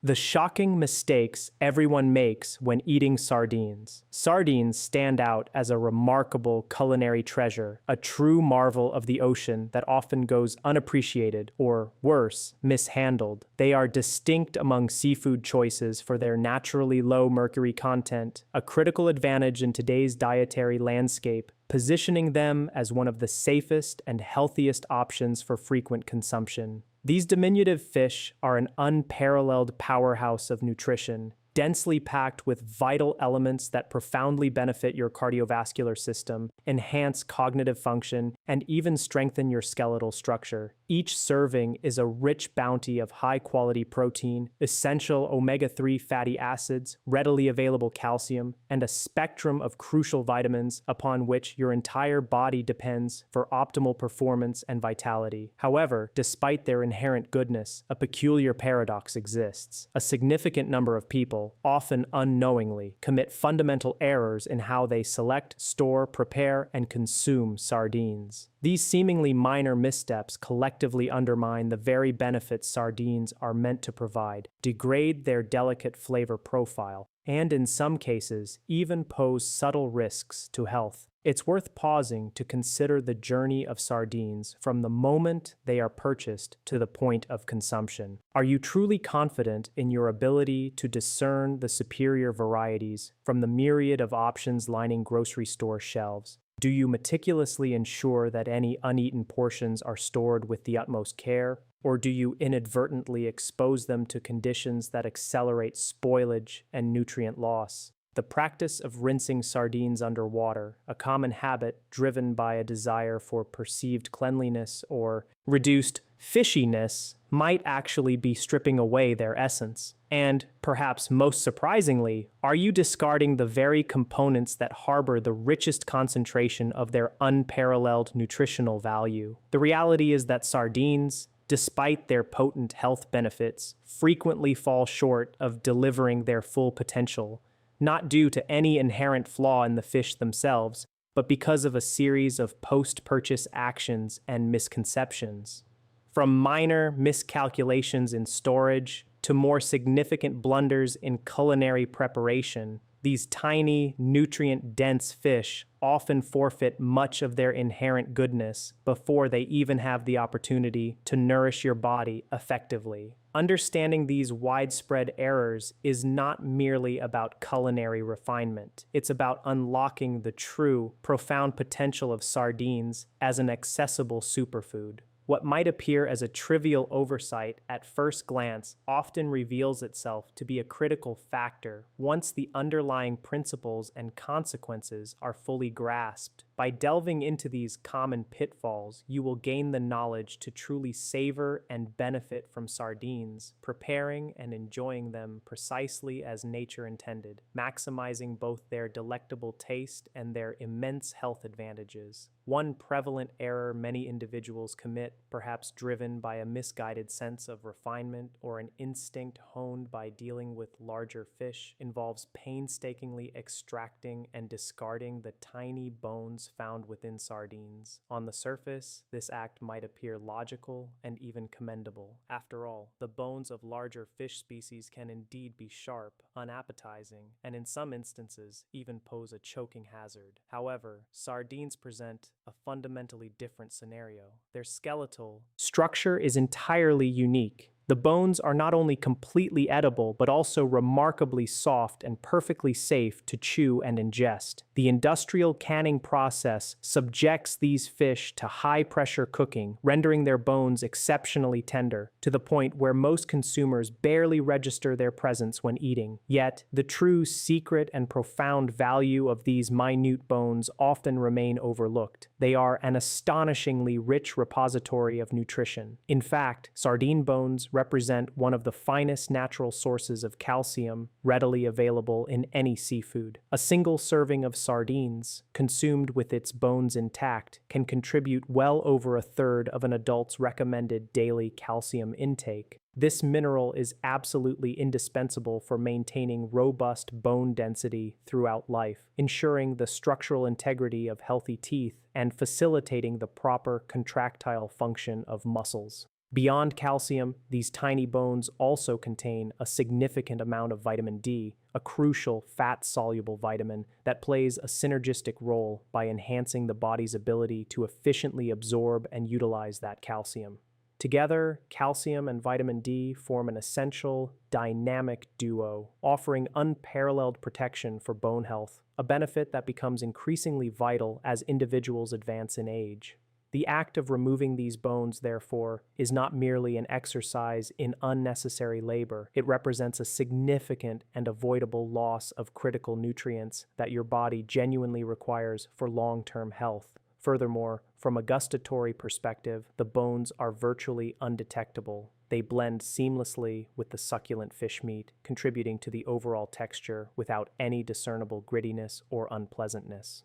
The shocking mistakes everyone makes when eating sardines. Sardines stand out as a remarkable culinary treasure, a true marvel of the ocean that often goes unappreciated or, worse, mishandled. They are distinct among seafood choices for their naturally low mercury content, a critical advantage in today's dietary landscape, positioning them as one of the safest and healthiest options for frequent consumption. These diminutive fish are an unparalleled powerhouse of nutrition, densely packed with vital elements that profoundly benefit your cardiovascular system, enhance cognitive function, and even strengthen your skeletal structure. Each serving is a rich bounty of high-quality protein, essential omega-3 fatty acids, readily available calcium, and a spectrum of crucial vitamins upon which your entire body depends for optimal performance and vitality. However, despite their inherent goodness, a peculiar paradox exists. A significant number of people, often unknowingly, commit fundamental errors in how they select, store, prepare, and consume sardines. These seemingly minor missteps collectively undermine the very benefits sardines are meant to provide, degrade their delicate flavor profile, and in some cases, even pose subtle risks to health. It's worth pausing to consider the journey of sardines from the moment they are purchased to the point of consumption. Are you truly confident in your ability to discern the superior varieties from the myriad of options lining grocery store shelves? Do you meticulously ensure that any uneaten portions are stored with the utmost care? Or do you inadvertently expose them to conditions that accelerate spoilage and nutrient loss? The practice of rinsing sardines underwater, a common habit driven by a desire for perceived cleanliness or reduced fishiness, might actually be stripping away their essence. And, perhaps most surprisingly, are you discarding the very components that harbor the richest concentration of their unparalleled nutritional value? The reality is that sardines, despite their potent health benefits, frequently fall short of delivering their full potential, not due to any inherent flaw in the fish themselves, but because of a series of post-purchase actions and misconceptions. From minor miscalculations in storage to more significant blunders in culinary preparation, these tiny, nutrient-dense fish often forfeit much of their inherent goodness before they even have the opportunity to nourish your body effectively. Understanding these widespread errors is not merely about culinary refinement. It's about unlocking the true, profound potential of sardines as an accessible superfood. What might appear as a trivial oversight at first glance often reveals itself to be a critical factor once the underlying principles and consequences are fully grasped. By delving into these common pitfalls, you will gain the knowledge to truly savor and benefit from sardines, preparing and enjoying them precisely as nature intended, maximizing both their delectable taste and their immense health advantages. One prevalent error many individuals commit, perhaps driven by a misguided sense of refinement or an instinct honed by dealing with larger fish, involves painstakingly extracting and discarding the tiny bones found within sardines. On the surface, this act might appear logical and even commendable. After all, the bones of larger fish species can indeed be sharp, unappetizing, and in some instances, even pose a choking hazard. However, sardines present a fundamentally different scenario. Their skeletal structure is entirely unique. The bones are not only completely edible, but also remarkably soft and perfectly safe to chew and ingest. The industrial canning process subjects these fish to high-pressure cooking, rendering their bones exceptionally tender, to the point where most consumers barely register their presence when eating. Yet, the true secret and profound value of these minute bones often remain overlooked. They are an astonishingly rich repository of nutrition. In fact, sardine bones represent one of the finest natural sources of calcium readily available in any seafood. A single serving of sardines, consumed with its bones intact, can contribute well over a third of an adult's recommended daily calcium intake. This mineral is absolutely indispensable for maintaining robust bone density throughout life, ensuring the structural integrity of healthy teeth and facilitating the proper contractile function of muscles. Beyond calcium, these tiny bones also contain a significant amount of vitamin D, a crucial fat-soluble vitamin that plays a synergistic role by enhancing the body's ability to efficiently absorb and utilize that calcium. Together, calcium and vitamin D form an essential, dynamic duo, offering unparalleled protection for bone health, a benefit that becomes increasingly vital as individuals advance in age. The act of removing these bones, therefore, is not merely an exercise in unnecessary labor. It represents a significant and avoidable loss of critical nutrients that your body genuinely requires for long-term health. Furthermore, from a gustatory perspective, the bones are virtually undetectable. They blend seamlessly with the succulent fish meat, contributing to the overall texture without any discernible grittiness or unpleasantness.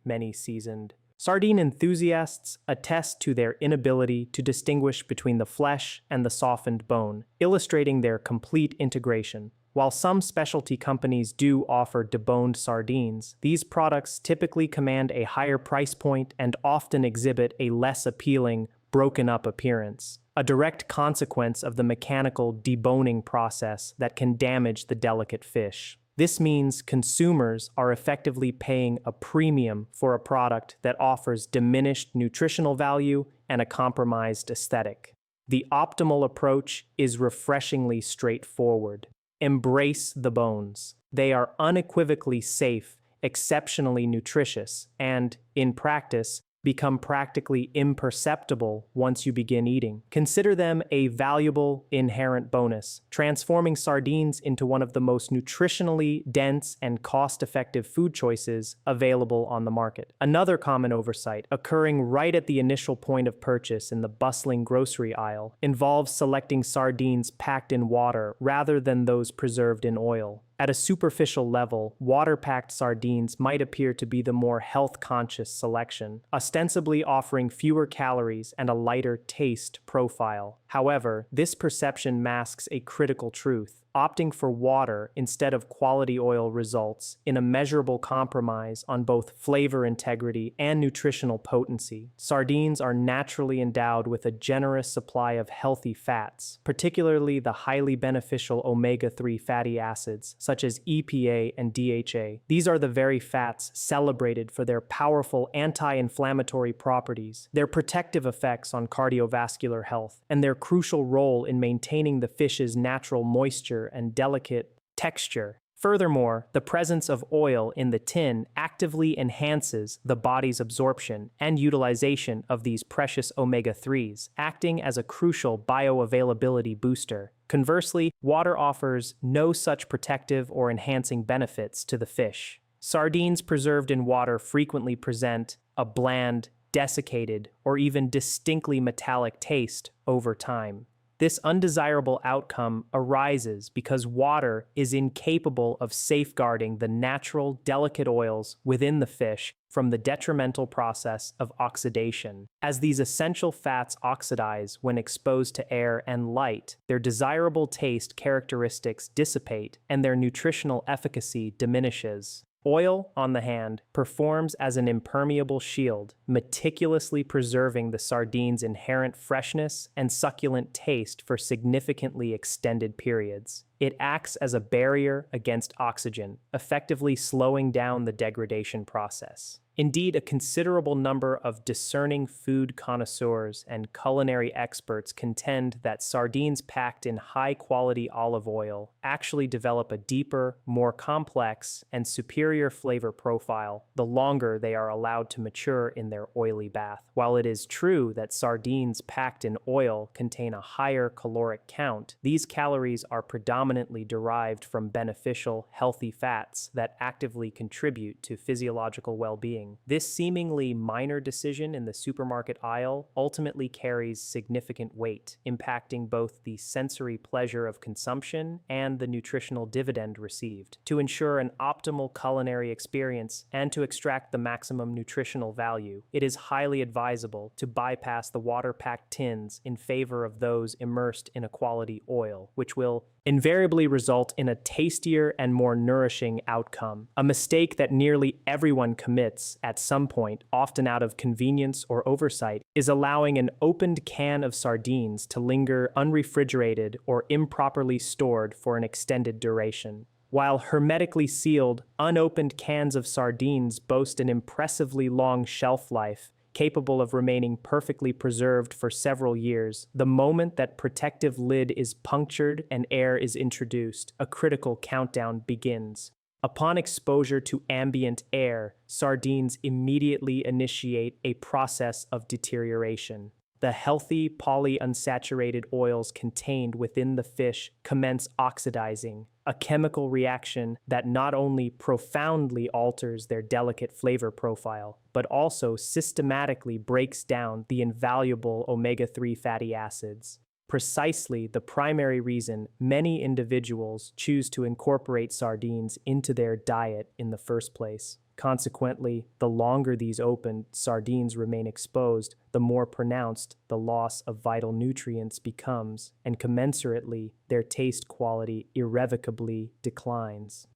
Many seasoned sardine enthusiasts attest to their inability to distinguish between the flesh and the softened bone, illustrating their complete integration. While some specialty companies do offer deboned sardines, these products typically command a higher price point and often exhibit a less appealing, broken-up appearance, a direct consequence of the mechanical deboning process that can damage the delicate fish. This means consumers are effectively paying a premium for a product that offers diminished nutritional value and a compromised aesthetic. The optimal approach is refreshingly straightforward. Embrace the bones. They are unequivocally safe, exceptionally nutritious, and, in practice, become practically imperceptible once you begin eating. Consider them a valuable inherent bonus, transforming sardines into one of the most nutritionally dense and cost-effective food choices available on the market. Another common oversight, occurring right at the initial point of purchase in the bustling grocery aisle, involves selecting sardines packed in water rather than those preserved in oil. At a superficial level, water-packed sardines might appear to be the more health-conscious selection, ostensibly offering fewer calories and a lighter taste profile. However, this perception masks a critical truth. Opting for water instead of quality oil results in a measurable compromise on both flavor integrity and nutritional potency. Sardines are naturally endowed with a generous supply of healthy fats, particularly the highly beneficial omega-3 fatty acids, such as EPA and DHA. These are the very fats celebrated for their powerful anti-inflammatory properties, their protective effects on cardiovascular health, and their crucial role in maintaining the fish's natural moisture and delicate texture. Furthermore, the presence of oil in the tin actively enhances the body's absorption and utilization of these precious omega-3s, acting as a crucial bioavailability booster. Conversely, water offers no such protective or enhancing benefits to the fish. Sardines preserved in water frequently present a bland, desiccated, or even distinctly metallic taste over time. This undesirable outcome arises because water is incapable of safeguarding the natural, delicate oils within the fish from the detrimental process of oxidation. As these essential fats oxidize when exposed to air and light, their desirable taste characteristics dissipate and their nutritional efficacy diminishes. Oil, on the hand, performs as an impermeable shield, meticulously preserving the sardine's inherent freshness and succulent taste for significantly extended periods. It acts as a barrier against oxygen, effectively slowing down the degradation process. Indeed, a considerable number of discerning food connoisseurs and culinary experts contend that sardines packed in high-quality olive oil actually develop a deeper, more complex, and superior flavor profile the longer they are allowed to mature in their oily bath. While it is true that sardines packed in oil contain a higher caloric count, these calories are predominantly derived from beneficial, healthy fats that actively contribute to physiological well-being. This seemingly minor decision in the supermarket aisle ultimately carries significant weight, impacting both the sensory pleasure of consumption and the nutritional dividend received. To ensure an optimal culinary experience and to extract the maximum nutritional value, it is highly advisable to bypass the water-packed tins in favor of those immersed in a quality oil, which will invariably result in a tastier and more nourishing outcome. A mistake that nearly everyone commits at some point, often out of convenience or oversight, is allowing an opened can of sardines to linger unrefrigerated or improperly stored for an extended duration. While hermetically sealed, unopened cans of sardines boast an impressively long shelf life, capable of remaining perfectly preserved for several years, the moment that protective lid is punctured and air is introduced, a critical countdown begins. Upon exposure to ambient air, sardines immediately initiate a process of deterioration. The healthy polyunsaturated oils contained within the fish commence oxidizing, a chemical reaction that not only profoundly alters their delicate flavor profile, but also systematically breaks down the invaluable omega-3 fatty acids. Precisely the primary reason many individuals choose to incorporate sardines into their diet in the first place. Consequently, the longer these opened sardines remain exposed, the more pronounced the loss of vital nutrients becomes, and commensurately, their taste quality irrevocably declines.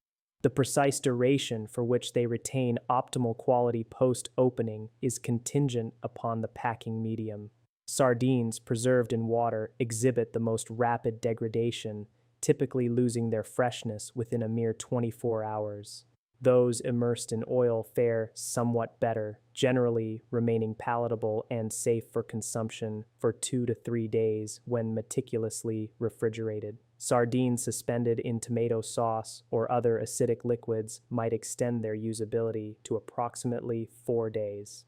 The precise duration for which they retain optimal quality post-opening is contingent upon the packing medium. Sardines preserved in water exhibit the most rapid degradation, typically losing their freshness within a mere 24 hours. Those immersed in oil fare somewhat better, generally remaining palatable and safe for consumption for 2 to 3 days when meticulously refrigerated. Sardines suspended in tomato sauce or other acidic liquids might extend their usability to approximately 4 days.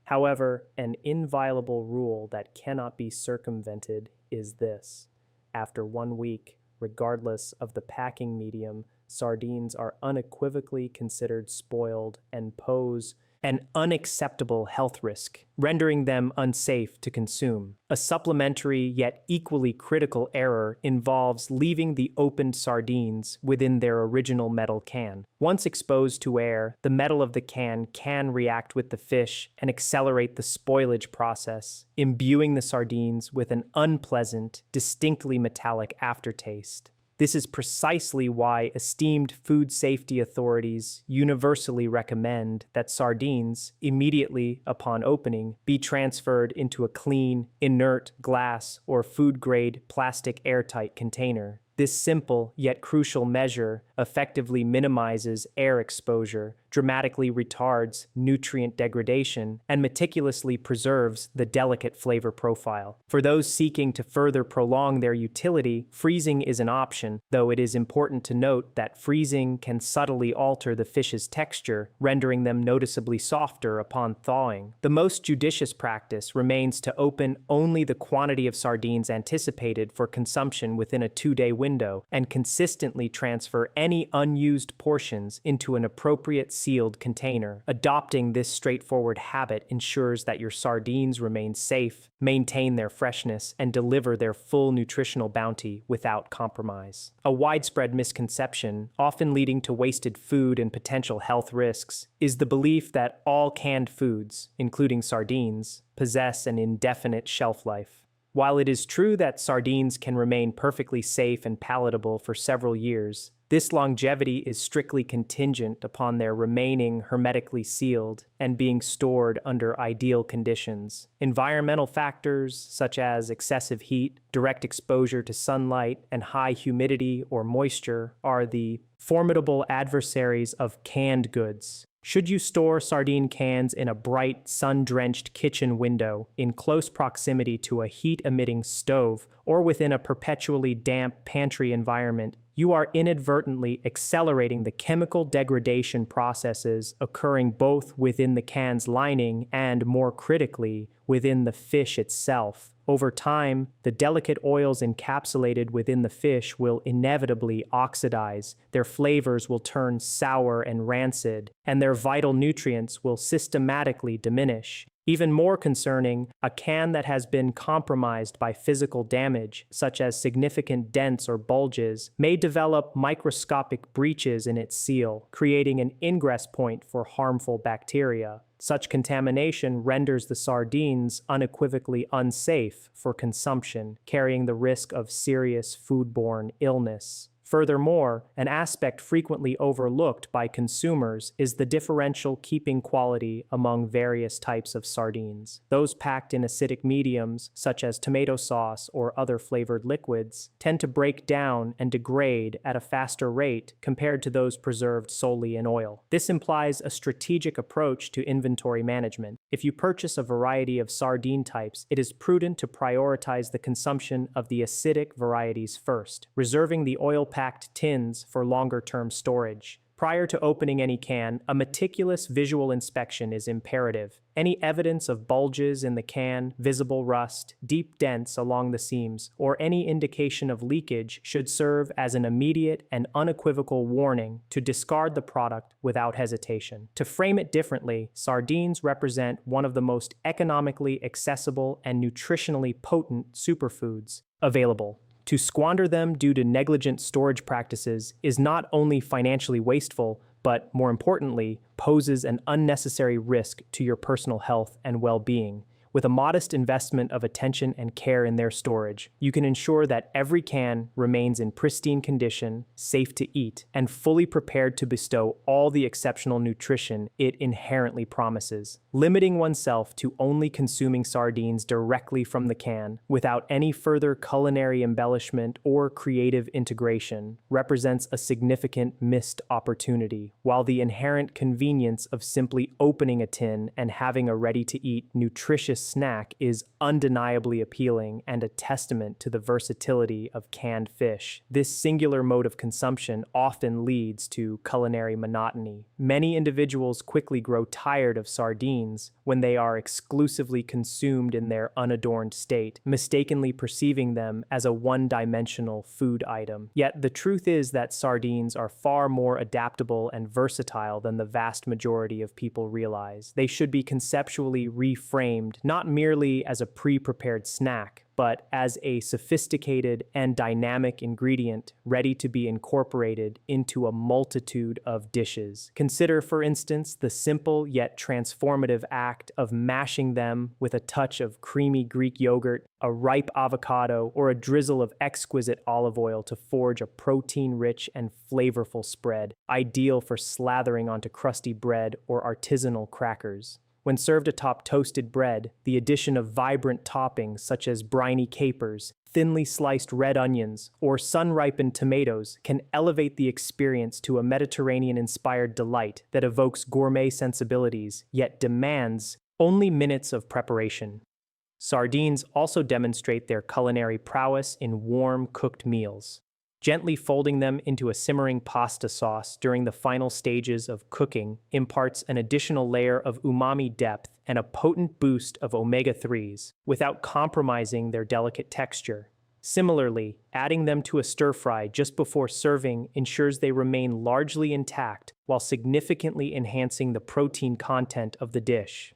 However, an inviolable rule that cannot be circumvented is this: after 1 week, regardless of the packing medium, sardines are unequivocally considered spoiled and pose an unacceptable health risk, rendering them unsafe to consume. A supplementary yet equally critical error involves leaving the opened sardines within their original metal can. Once exposed to air, the metal of the can react with the fish and accelerate the spoilage process, imbuing the sardines with an unpleasant, distinctly metallic aftertaste. This is precisely why esteemed food safety authorities universally recommend that sardines, immediately upon opening, be transferred into a clean, inert glass or food-grade plastic airtight container. This simple yet crucial measure effectively minimizes air exposure, dramatically retards nutrient degradation, and meticulously preserves the delicate flavor profile. For those seeking to further prolong their utility, freezing is an option, though it is important to note that freezing can subtly alter the fish's texture, rendering them noticeably softer upon thawing. The most judicious practice remains to open only the quantity of sardines anticipated for consumption within a 2-day window, and consistently transfer any unused portions into an appropriate sealed container. Adopting this straightforward habit ensures that your sardines remain safe, maintain their freshness, and deliver their full nutritional bounty without compromise. A widespread misconception, often leading to wasted food and potential health risks, is the belief that all canned foods, including sardines, possess an indefinite shelf life. While it is true that sardines can remain perfectly safe and palatable for several years, this longevity is strictly contingent upon their remaining hermetically sealed and being stored under ideal conditions. Environmental factors such as excessive heat, direct exposure to sunlight, and high humidity or moisture are the formidable adversaries of canned goods. Should you store sardine cans in a bright, sun-drenched kitchen window, in close proximity to a heat-emitting stove, or within a perpetually damp pantry environment, you are inadvertently accelerating the chemical degradation processes occurring both within the can's lining and, more critically, within the fish itself. Over time, the delicate oils encapsulated within the fish will inevitably oxidize, their flavors will turn sour and rancid, and their vital nutrients will systematically diminish. Even more concerning, a can that has been compromised by physical damage, such as significant dents or bulges, may develop microscopic breaches in its seal, creating an ingress point for harmful bacteria. Such contamination renders the sardines unequivocally unsafe for consumption, carrying the risk of serious foodborne illness. Furthermore, an aspect frequently overlooked by consumers is the differential keeping quality among various types of sardines. Those packed in acidic mediums, such as tomato sauce or other flavored liquids, tend to break down and degrade at a faster rate compared to those preserved solely in oil. This implies a strategic approach to inventory management. If you purchase a variety of sardine types, it is prudent to prioritize the consumption of the acidic varieties first, reserving the oil-packed tins for longer-term storage. Prior to opening any can, a meticulous visual inspection is imperative. Any evidence of bulges in the can, visible rust, deep dents along the seams, or any indication of leakage should serve as an immediate and unequivocal warning to discard the product without hesitation. To frame it differently, sardines represent one of the most economically accessible and nutritionally potent superfoods available. To squander them due to negligent storage practices is not only financially wasteful, but, more importantly, poses an unnecessary risk to your personal health and well-being. With a modest investment of attention and care in their storage, you can ensure that every can remains in pristine condition, safe to eat, and fully prepared to bestow all the exceptional nutrition it inherently promises. Limiting oneself to only consuming sardines directly from the can, without any further culinary embellishment or creative integration, represents a significant missed opportunity, while the inherent convenience of simply opening a tin and having a ready-to-eat, nutritious snack is undeniably appealing and a testament to the versatility of canned fish. This singular mode of consumption often leads to culinary monotony. Many individuals quickly grow tired of sardines when they are exclusively consumed in their unadorned state, mistakenly perceiving them as a one-dimensional food item. Yet the truth is that sardines are far more adaptable and versatile than the vast majority of people realize. They should be conceptually reframed, not merely as a pre-prepared snack, but as a sophisticated and dynamic ingredient ready to be incorporated into a multitude of dishes. Consider, for instance, the simple yet transformative act of mashing them with a touch of creamy Greek yogurt, a ripe avocado, or a drizzle of exquisite olive oil to forge a protein-rich and flavorful spread, ideal for slathering onto crusty bread or artisanal crackers. When served atop toasted bread, the addition of vibrant toppings such as briny capers, thinly sliced red onions, or sun-ripened tomatoes can elevate the experience to a Mediterranean-inspired delight that evokes gourmet sensibilities, yet demands only minutes of preparation. Sardines also demonstrate their culinary prowess in warm, cooked meals. Gently folding them into a simmering pasta sauce during the final stages of cooking imparts an additional layer of umami depth and a potent boost of omega-3s without compromising their delicate texture. Similarly, adding them to a stir-fry just before serving ensures they remain largely intact while significantly enhancing the protein content of the dish.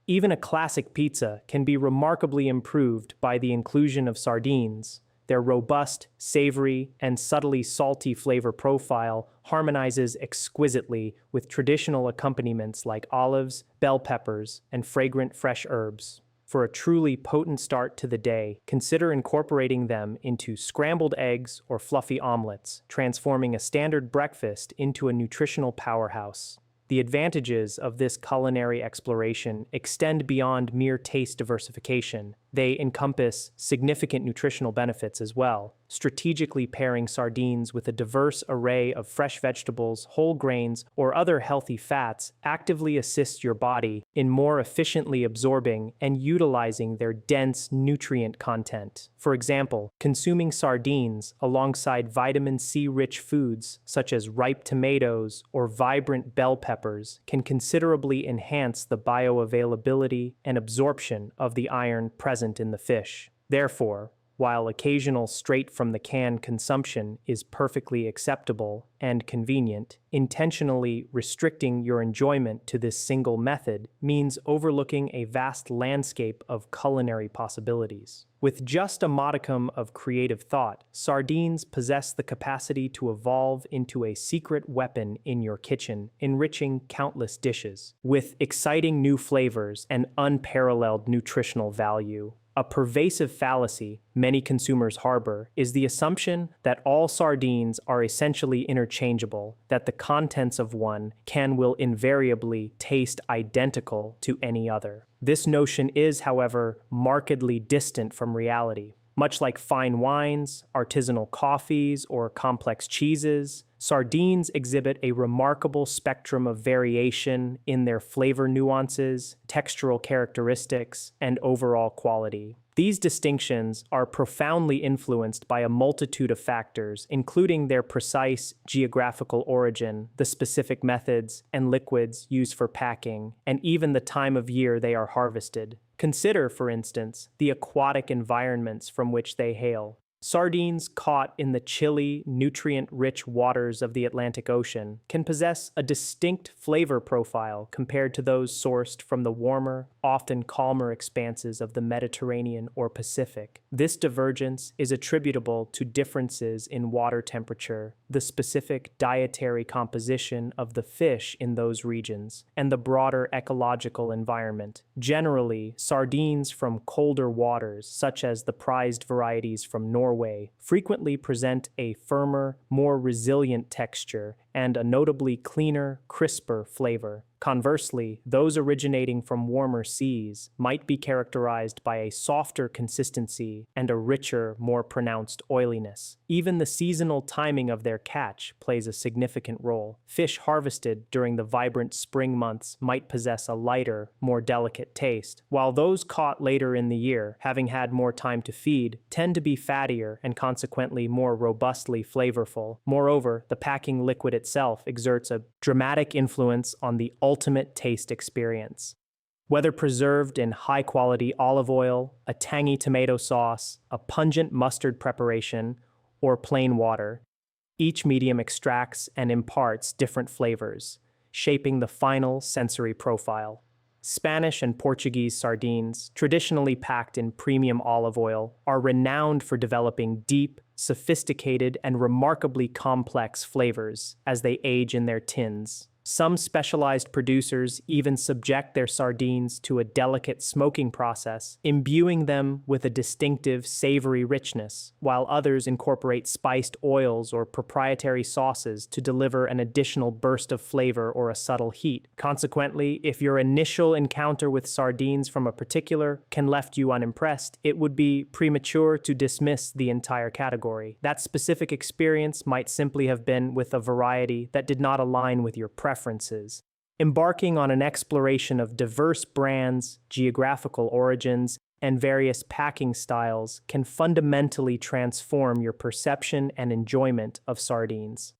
Even a classic pizza can be remarkably improved by the inclusion of sardines. Their robust, savory, and subtly salty flavor profile harmonizes exquisitely with traditional accompaniments like olives, bell peppers, and fragrant fresh herbs. For a truly potent start to the day, consider incorporating them into scrambled eggs or fluffy omelets, transforming a standard breakfast into a nutritional powerhouse. The advantages of this culinary exploration extend beyond mere taste diversification. They encompass significant nutritional benefits as well. Strategically pairing sardines with a diverse array of fresh vegetables, whole grains, or other healthy fats actively assists your body in more efficiently absorbing and utilizing their dense nutrient content. For example, consuming sardines alongside vitamin C-rich foods such as ripe tomatoes or vibrant bell peppers can considerably enhance the bioavailability and absorption of the iron present in the fish. Therefore, while occasional straight-from-the-can consumption is perfectly acceptable and convenient, intentionally restricting your enjoyment to this single method means overlooking a vast landscape of culinary possibilities. With just a modicum of creative thought, sardines possess the capacity to evolve into a secret weapon in your kitchen, enriching countless dishes. With exciting new flavors and unparalleled nutritional value, a pervasive fallacy many consumers harbor is the assumption that all sardines are essentially interchangeable, that the contents of one can will invariably taste identical to any other. This notion is, however, markedly distant from reality. Much like fine wines, artisanal coffees, or complex cheeses, sardines exhibit a remarkable spectrum of variation in their flavor nuances, textural characteristics, and overall quality. These distinctions are profoundly influenced by a multitude of factors, including their precise geographical origin, the specific methods and liquids used for packing, and even the time of year they are harvested. Consider, for instance, the aquatic environments from which they hail. Sardines caught in the chilly, nutrient-rich waters of the Atlantic Ocean can possess a distinct flavor profile compared to those sourced from the warmer, often calmer expanses of the Mediterranean or Pacific. This divergence is attributable to differences in water temperature, the specific dietary composition of the fish in those regions, and the broader ecological environment. Generally, sardines from colder waters, such as the prized varieties from Norway, frequently present a firmer, more resilient texture and a notably cleaner, crisper flavor. Conversely, those originating from warmer seas might be characterized by a softer consistency and a richer, more pronounced oiliness. Even the seasonal timing of their catch plays a significant role. Fish harvested during the vibrant spring months might possess a lighter, more delicate taste, while those caught later in the year, having had more time to feed, tend to be fattier and consequently more robustly flavorful. Moreover, the packing liquid itself exerts a dramatic influence on the ultimate taste experience. Whether preserved in high-quality olive oil, a tangy tomato sauce, a pungent mustard preparation, or plain water, each medium extracts and imparts different flavors, shaping the final sensory profile. Spanish and Portuguese sardines, traditionally packed in premium olive oil, are renowned for developing deep, sophisticated, and remarkably complex flavors as they age in their tins. Some specialized producers even subject their sardines to a delicate smoking process, imbuing them with a distinctive savory richness, while others incorporate spiced oils or proprietary sauces to deliver an additional burst of flavor or a subtle heat. Consequently, if your initial encounter with sardines from a particular can left you unimpressed, it would be premature to dismiss the entire category. That specific experience might simply have been with a variety that did not align with your preferences. Embarking on an exploration of diverse brands, geographical origins, and various packing styles can fundamentally transform your perception and enjoyment of sardines.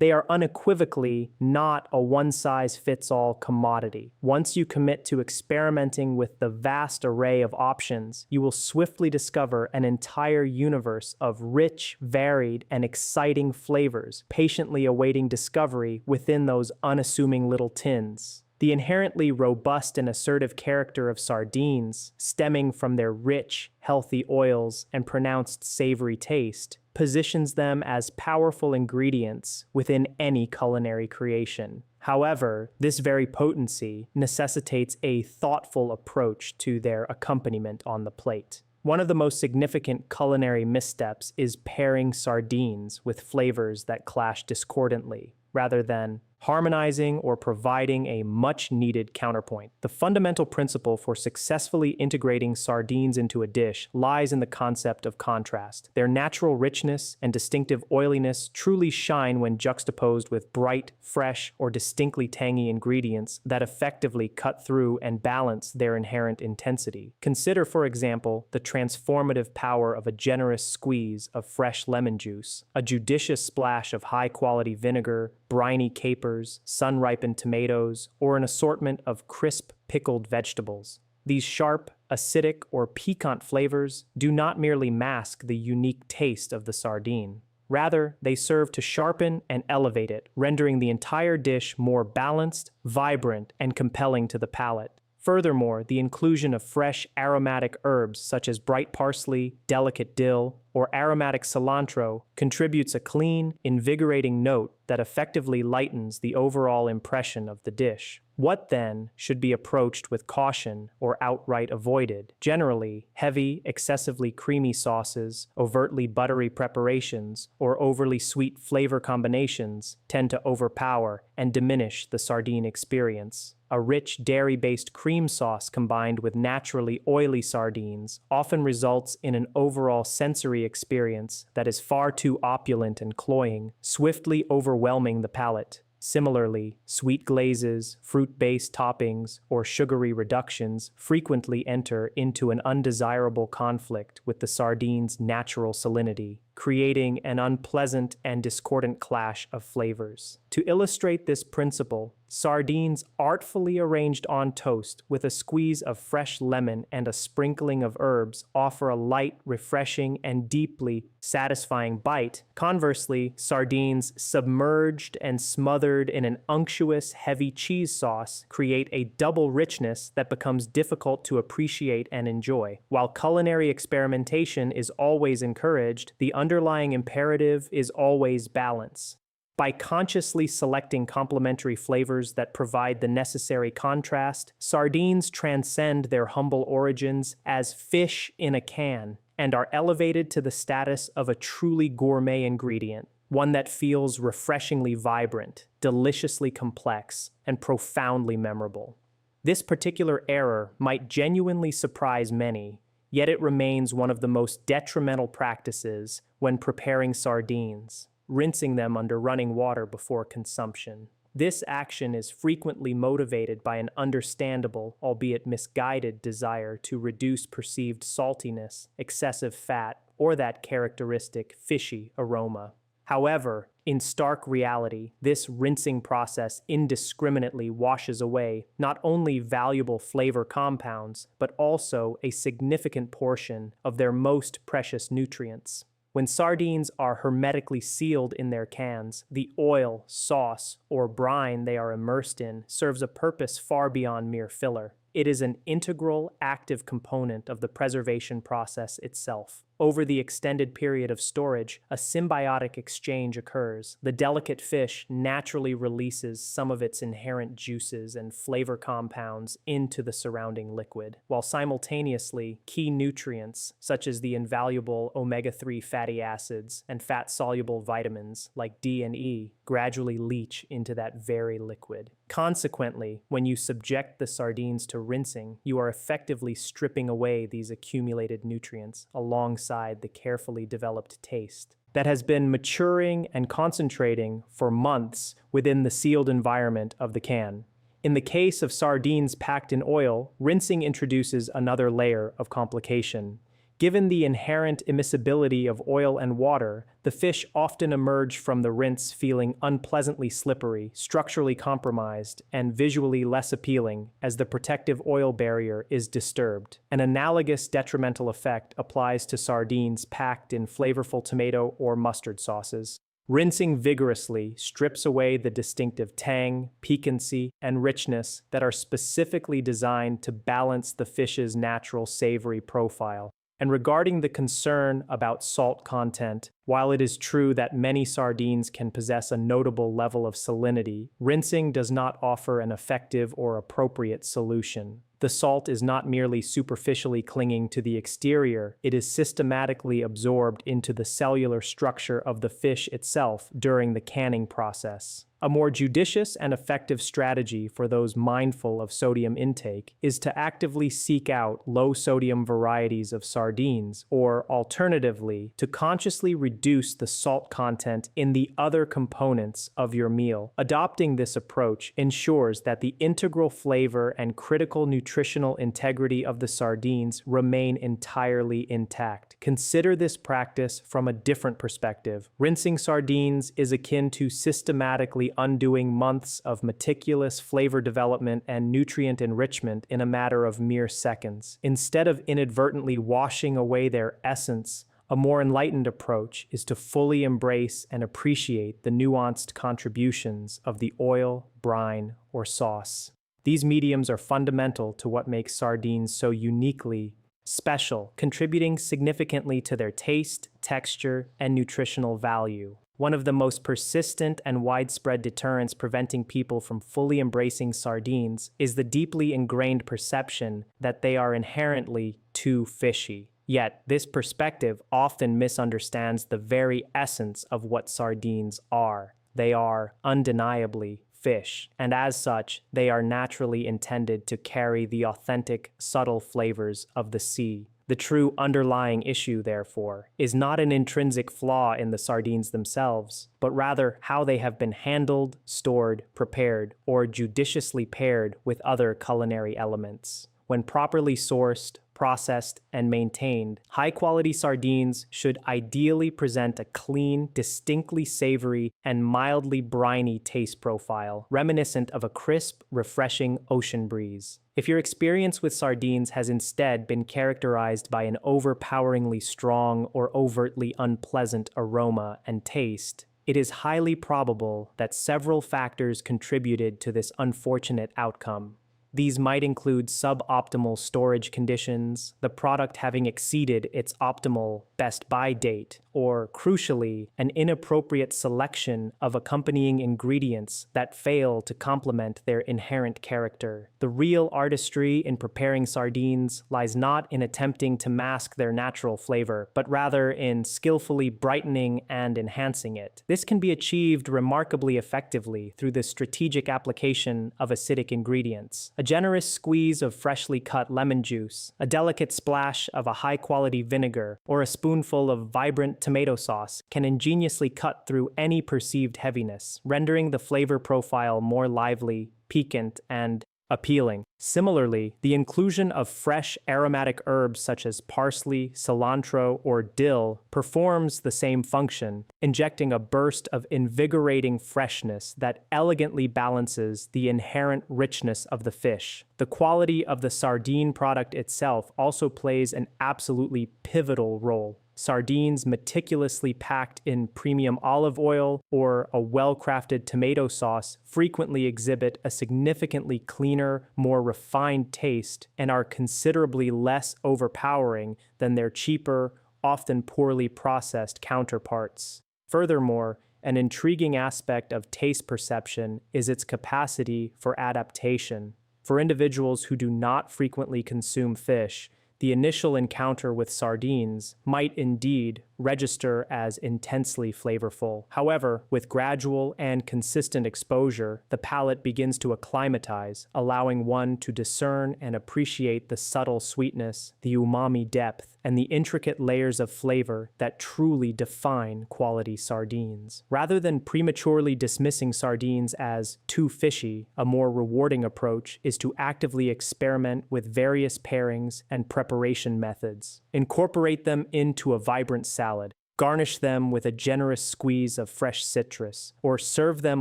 They are unequivocally not a one-size-fits-all commodity. Once you commit to experimenting with the vast array of options, you will swiftly discover an entire universe of rich, varied, and exciting flavors, patiently awaiting discovery within those unassuming little tins. The inherently robust and assertive character of sardines, stemming from their rich, healthy oils and pronounced savory taste, positions them as powerful ingredients within any culinary creation. However, this very potency necessitates a thoughtful approach to their accompaniment on the plate. One of the most significant culinary missteps is pairing sardines with flavors that clash discordantly, rather than harmonizing or providing a much-needed counterpoint. The fundamental principle for successfully integrating sardines into a dish lies in the concept of contrast. Their natural richness and distinctive oiliness truly shine when juxtaposed with bright, fresh, or distinctly tangy ingredients that effectively cut through and balance their inherent intensity. Consider, for example, the transformative power of a generous squeeze of fresh lemon juice, a judicious splash of high-quality vinegar, briny capers, sun-ripened tomatoes, or an assortment of crisp, pickled vegetables. These sharp, acidic, or piquant flavors do not merely mask the unique taste of the sardine. Rather, they serve to sharpen and elevate it, rendering the entire dish more balanced, vibrant, and compelling to the palate. Furthermore, the inclusion of fresh, aromatic herbs such as bright parsley, delicate dill, or aromatic cilantro contributes a clean, invigorating note that effectively lightens the overall impression of the dish. What then should be approached with caution or outright avoided? Generally, heavy, excessively creamy sauces, overtly buttery preparations, or overly sweet flavor combinations tend to overpower and diminish the sardine experience. A rich dairy-based cream sauce combined with naturally oily sardines often results in an overall sensory experience that is far too opulent and cloying, swiftly overwhelming the palate. Similarly, sweet glazes, fruit-based toppings, or sugary reductions frequently enter into an undesirable conflict with the sardine's natural salinity, creating an unpleasant and discordant clash of flavors. To illustrate this principle, sardines artfully arranged on toast with a squeeze of fresh lemon and a sprinkling of herbs offer a light, refreshing, and deeply satisfying bite. Conversely, sardines submerged and smothered in an unctuous, heavy cheese sauce create a double richness that becomes difficult to appreciate and enjoy. While culinary experimentation is always encouraged, the underlying imperative is always balance. By consciously selecting complementary flavors that provide the necessary contrast, sardines transcend their humble origins as fish in a can and are elevated to the status of a truly gourmet ingredient, one that feels refreshingly vibrant, deliciously complex, and profoundly memorable. This particular error might genuinely surprise many, yet it remains one of the most detrimental practices when preparing sardines, rinsing them under running water before consumption. This action is frequently motivated by an understandable, albeit misguided, desire to reduce perceived saltiness, excessive fat, or that characteristic fishy aroma. However, in stark reality, this rinsing process indiscriminately washes away not only valuable flavor compounds, but also a significant portion of their most precious nutrients. When sardines are hermetically sealed in their cans, the oil, sauce, or brine they are immersed in serves a purpose far beyond mere filler. It is an integral, active component of the preservation process itself. Over the extended period of storage, a symbiotic exchange occurs. The delicate fish naturally releases some of its inherent juices and flavor compounds into the surrounding liquid, while simultaneously, key nutrients, such as the invaluable omega-3 fatty acids and fat-soluble vitamins like D and E, gradually leach into that very liquid. Consequently, when you subject the sardines to rinsing, you are effectively stripping away these accumulated nutrients alongside the carefully developed taste that has been maturing and concentrating for months within the sealed environment of the can. In the case of sardines packed in oil, rinsing introduces another layer of complication. Given the inherent immiscibility of oil and water, the fish often emerge from the rinse feeling unpleasantly slippery, structurally compromised, and visually less appealing as the protective oil barrier is disturbed. An analogous detrimental effect applies to sardines packed in flavorful tomato or mustard sauces. Rinsing vigorously strips away the distinctive tang, piquancy, and richness that are specifically designed to balance the fish's natural savory profile. And regarding the concern about salt content, while it is true that many sardines can possess a notable level of salinity, rinsing does not offer an effective or appropriate solution. The salt is not merely superficially clinging to the exterior, it is systematically absorbed into the cellular structure of the fish itself during the canning process. A more judicious and effective strategy for those mindful of sodium intake is to actively seek out low-sodium varieties of sardines, or alternatively, to consciously reduce the salt content in the other components of your meal. Adopting this approach ensures that the integral flavor and critical nutritional integrity of the sardines remain entirely intact. Consider this practice from a different perspective. Rinsing sardines is akin to systematically undoing months of meticulous flavor development and nutrient enrichment in a matter of mere seconds. Instead of inadvertently washing away their essence, a more enlightened approach is to fully embrace and appreciate the nuanced contributions of the oil, brine, or sauce. These mediums are fundamental to what makes sardines so uniquely special, contributing significantly to their taste, texture, and nutritional value. One of the most persistent and widespread deterrents preventing people from fully embracing sardines is the deeply ingrained perception that they are inherently too fishy. Yet, this perspective often misunderstands the very essence of what sardines are. They are, undeniably, fish, and as such, they are naturally intended to carry the authentic, subtle flavors of the sea. The true underlying issue, therefore, is not an intrinsic flaw in the sardines themselves, but rather how they have been handled, stored, prepared, or judiciously paired with other culinary elements. When properly sourced, processed, and maintained, high-quality sardines should ideally present a clean, distinctly savory, and mildly briny taste profile, reminiscent of a crisp, refreshing ocean breeze. If your experience with sardines has instead been characterized by an overpoweringly strong or overtly unpleasant aroma and taste, it is highly probable that several factors contributed to this unfortunate outcome. These might include suboptimal storage conditions, the product having exceeded its optimal best-by date, or, crucially, an inappropriate selection of accompanying ingredients that fail to complement their inherent character. The real artistry in preparing sardines lies not in attempting to mask their natural flavor, but rather in skillfully brightening and enhancing it. This can be achieved remarkably effectively through the strategic application of acidic ingredients. A generous squeeze of freshly cut lemon juice, a delicate splash of a high-quality vinegar, or a spoonful of vibrant tomato sauce can ingeniously cut through any perceived heaviness, rendering the flavor profile more lively, piquant, and appealing. Similarly, the inclusion of fresh aromatic herbs such as parsley, cilantro, or dill performs the same function, injecting a burst of invigorating freshness that elegantly balances the inherent richness of the fish. The quality of the sardine product itself also plays an absolutely pivotal role. Sardines meticulously packed in premium olive oil or a well-crafted tomato sauce frequently exhibit a significantly cleaner, more refined taste and are considerably less overpowering than their cheaper, often poorly processed counterparts. Furthermore, an intriguing aspect of taste perception is its capacity for adaptation. For individuals who do not frequently consume fish, the initial encounter with sardines might indeed register as intensely flavorful. However, with gradual and consistent exposure, the palate begins to acclimatize, allowing one to discern and appreciate the subtle sweetness, the umami depth, and the intricate layers of flavor that truly define quality sardines. Rather than prematurely dismissing sardines as too fishy, a more rewarding approach is to actively experiment with various pairings and preparation methods. Incorporate them into a vibrant salad, garnish them with a generous squeeze of fresh citrus, or serve them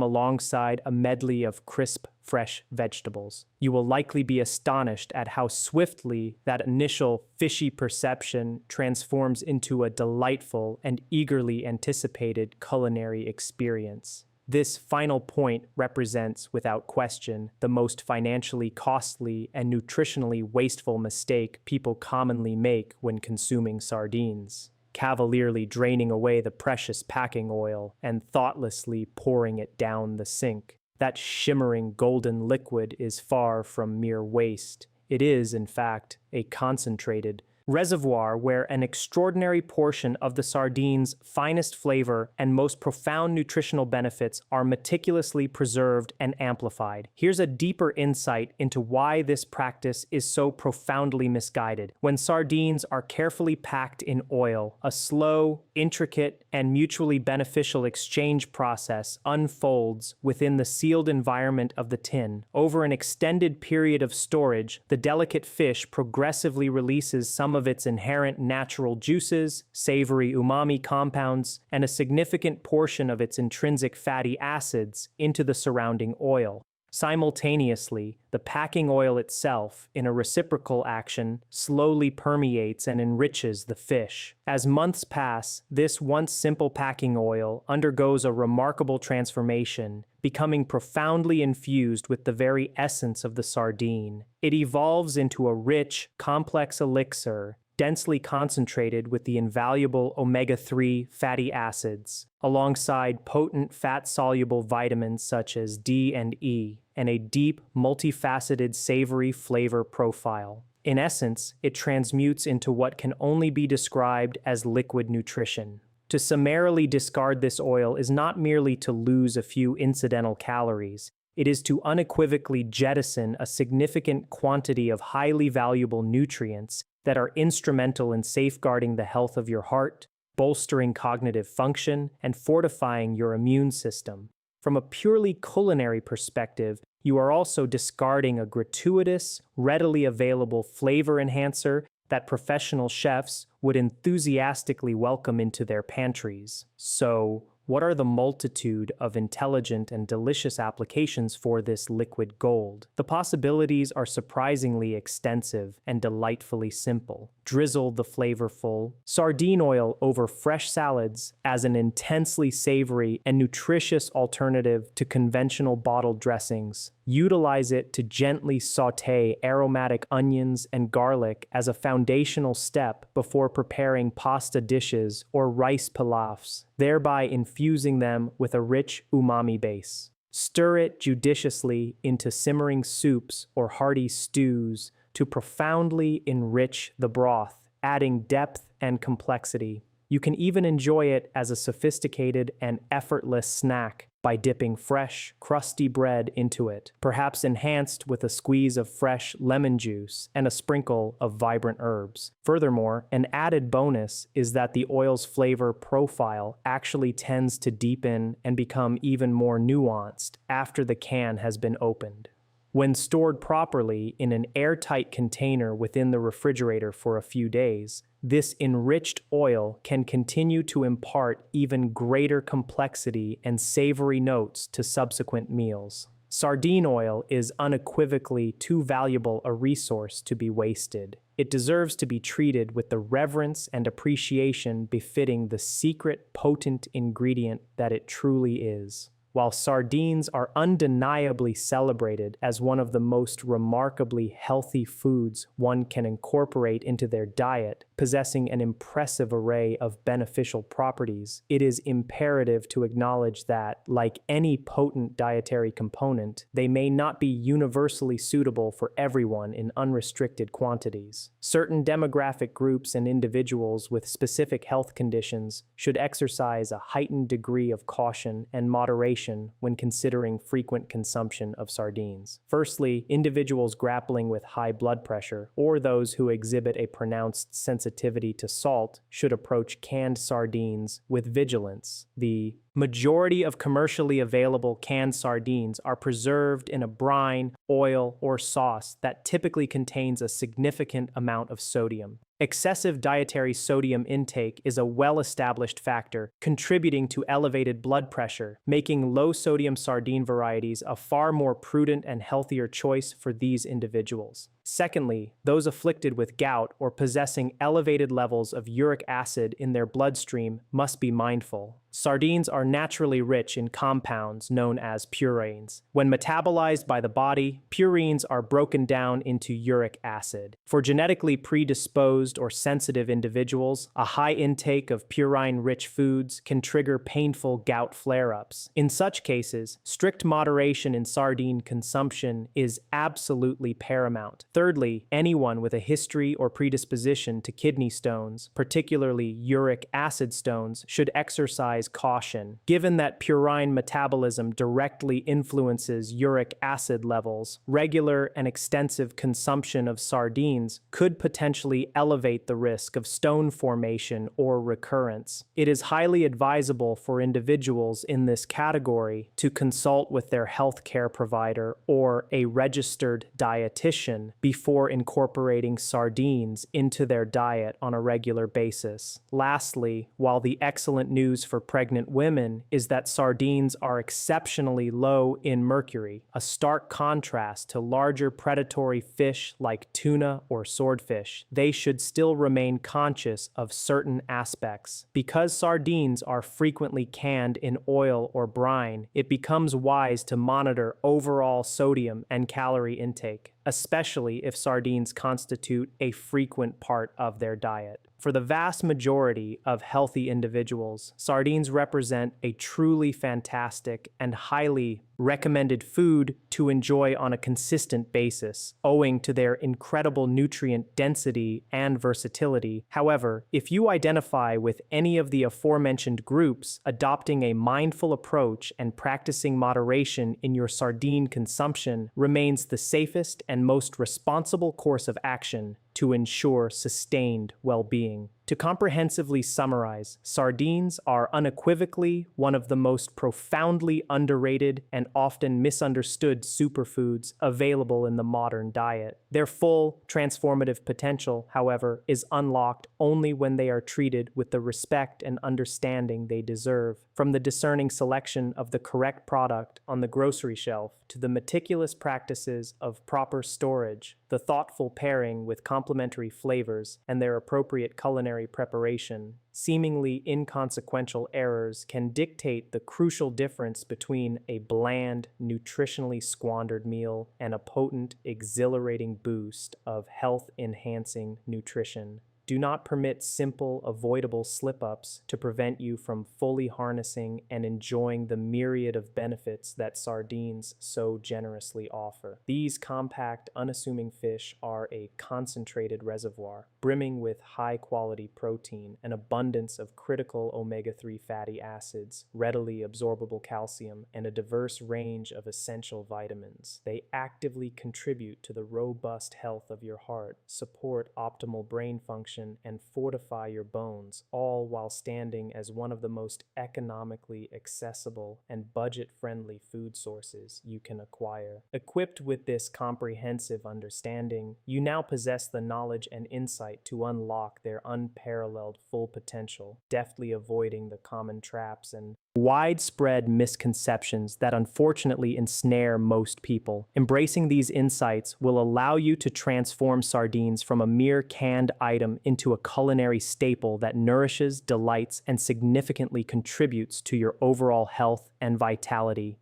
alongside a medley of crisp, fresh vegetables. You will likely be astonished at how swiftly that initial fishy perception transforms into a delightful and eagerly anticipated culinary experience. This final point represents, without question, the most financially costly and nutritionally wasteful mistake people commonly make when consuming sardines. Cavalierly draining away the precious packing oil and thoughtlessly pouring it down the sink. That shimmering golden liquid is far from mere waste. It is, in fact, a concentrated reservoir where an extraordinary portion of the sardines' finest flavor and most profound nutritional benefits are meticulously preserved and amplified. Here's a deeper insight into why this practice is so profoundly misguided. When sardines are carefully packed in oil, a slow, intricate, and mutually beneficial exchange process unfolds within the sealed environment of the tin. Over an extended period of storage, the delicate fish progressively releases some some of its inherent natural juices, savory umami compounds, and a significant portion of its intrinsic fatty acids into the surrounding oil. Simultaneously, the packing oil itself, in a reciprocal action, slowly permeates and enriches the fish. As months pass, this once simple packing oil undergoes a remarkable transformation, becoming profoundly infused with the very essence of the sardine. It evolves into a rich, complex elixir, densely concentrated with the invaluable omega-3 fatty acids, alongside potent fat-soluble vitamins such as D and E, and a deep, multifaceted savory flavor profile. In essence, it transmutes into what can only be described as liquid nutrition. To summarily discard this oil is not merely to lose a few incidental calories. It is to unequivocally jettison a significant quantity of highly valuable nutrients that are instrumental in safeguarding the health of your heart, bolstering cognitive function, and fortifying your immune system. From a purely culinary perspective, you are also discarding a gratuitous, readily available flavor enhancer that professional chefs would enthusiastically welcome into their pantries. So, what are the multitude of intelligent and delicious applications for this liquid gold? The possibilities are surprisingly extensive and delightfully simple. Drizzle the flavorful sardine oil over fresh salads as an intensely savory and nutritious alternative to conventional bottled dressings. Utilize it to gently sauté aromatic onions and garlic as a foundational step before preparing pasta dishes or rice pilafs, thereby infusing them with a rich umami base. Stir it judiciously into simmering soups or hearty stews to profoundly enrich the broth, adding depth and complexity. You can even enjoy it as a sophisticated and effortless snack by dipping fresh, crusty bread into it, perhaps enhanced with a squeeze of fresh lemon juice and a sprinkle of vibrant herbs. Furthermore, an added bonus is that the oil's flavor profile actually tends to deepen and become even more nuanced after the can has been opened. When stored properly in an airtight container within the refrigerator for a few days, this enriched oil can continue to impart even greater complexity and savory notes to subsequent meals. Sardine oil is unequivocally too valuable a resource to be wasted. It deserves to be treated with the reverence and appreciation befitting the secret, potent ingredient that it truly is. While sardines are undeniably celebrated as one of the most remarkably healthy foods one can incorporate into their diet, possessing an impressive array of beneficial properties, it is imperative to acknowledge that, like any potent dietary component, they may not be universally suitable for everyone in unrestricted quantities. Certain demographic groups and individuals with specific health conditions should exercise a heightened degree of caution and moderation when considering frequent consumption of sardines. Firstly, individuals grappling with high blood pressure or those who exhibit a pronounced sensitivity to salt should approach canned sardines with vigilance. The majority of commercially available canned sardines are preserved in a brine, oil, or sauce that typically contains a significant amount of sodium. Excessive dietary sodium intake is a well-established factor contributing to elevated blood pressure, making low-sodium sardine varieties a far more prudent and healthier choice for these individuals. Secondly, those afflicted with gout or possessing elevated levels of uric acid in their bloodstream must be mindful. Sardines are naturally rich in compounds known as purines. When metabolized by the body, purines are broken down into uric acid. For genetically predisposed or sensitive individuals, a high intake of purine-rich foods can trigger painful gout flare-ups. In such cases, strict moderation in sardine consumption is absolutely paramount. Thirdly, anyone with a history or predisposition to kidney stones, particularly uric acid stones, should exercise caution. Given that purine metabolism directly influences uric acid levels, regular and extensive consumption of sardines could potentially elevate the risk of stone formation or recurrence. It is highly advisable for individuals in this category to consult with their healthcare provider or a registered dietitian before incorporating sardines into their diet on a regular basis. Lastly, while the excellent news for pregnant women is that sardines are exceptionally low in mercury, a stark contrast to larger predatory fish like tuna or swordfish, they should still remain conscious of certain aspects. Because sardines are frequently canned in oil or brine, it becomes wise to monitor overall sodium and calorie intake, especially if sardines constitute a frequent part of their diet. For the vast majority of healthy individuals, sardines represent a truly fantastic and highly recommended food to enjoy on a consistent basis, owing to their incredible nutrient density and versatility. However, if you identify with any of the aforementioned groups, adopting a mindful approach and practicing moderation in your sardine consumption remains the safest and most responsible course of action to ensure sustained well-being. To comprehensively summarize, sardines are unequivocally one of the most profoundly underrated and often misunderstood superfoods available in the modern diet. Their full, transformative potential, however, is unlocked only when they are treated with the respect and understanding they deserve. From the discerning selection of the correct product on the grocery shelf to the meticulous practices of proper storage, the thoughtful pairing with complementary flavors, and their appropriate culinary preparation, seemingly inconsequential errors can dictate the crucial difference between a bland, nutritionally squandered meal and a potent, exhilarating boost of health-enhancing nutrition. Do not permit simple, avoidable slip-ups to prevent you from fully harnessing and enjoying the myriad of benefits that sardines so generously offer. These compact, unassuming fish are a concentrated reservoir, brimming with high-quality protein, an abundance of critical omega-3 fatty acids, readily absorbable calcium, and a diverse range of essential vitamins. They actively contribute to the robust health of your heart, support optimal brain function, and fortify your bones, all while standing as one of the most economically accessible and budget-friendly food sources you can acquire. Equipped with this comprehensive understanding, you now possess the knowledge and insight to unlock their unparalleled full potential, deftly avoiding the common traps and widespread misconceptions that unfortunately ensnare most people. Embracing these insights will allow you to transform sardines from a mere canned item into a culinary staple that nourishes, delights, and significantly contributes to your overall health and vitality.